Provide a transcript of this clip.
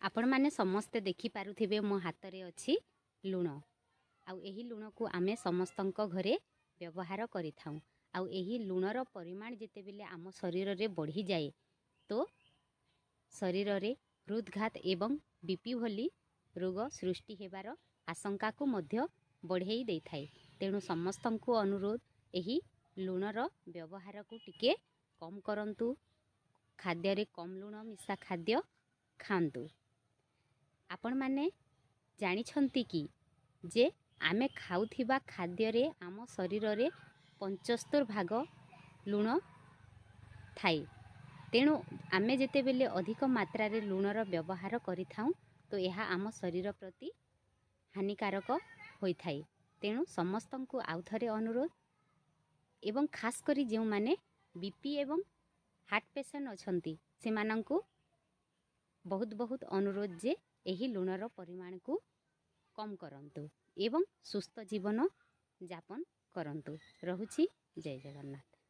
आपण माने समस्ते देखि पारुथिबे मो हाथ रे अछि लुण आउ एही लुण को आमे समस्तंक घरे व्यवहार करिथाउ। आउ एही लुणर परिमाण जेते बेले आम शरीर रे बढ़ी जाए तो शरीर रे हृदघात एवं बीपी भली रोग सृष्टि हेबार आशंका को मध्य बढ़ेई देइथाय। तेणु समस्तंकु अनुरोध एही लुणर व्यवहार को टिके कम करंतु। खाद्य रे कम लुण मिसा खाद्य खांतु। आपण माने जानी छंती कि जे आमे खाउथिबा खाद्य रे आम शरीर रे 75 भाग लुण थाई। तेणु आमे जेते बेले अधिक मात्रा रे लुणर व्यवहार करिथाउ तो यह आम शरीर प्रति हानिकारक होई थाई। तेणु समस्तंकु आउथरे अनुरोध एवं खास करी जेउ माने बीपी एवं हार्ट पेशेंट अछंती से मानंकु बहुत बहुत अनुरोध जे एही लुणर परिमाण को कम करंतु एवं सुस्थ जीवन जापन करंतु। रहुछि जय जगन्नाथ।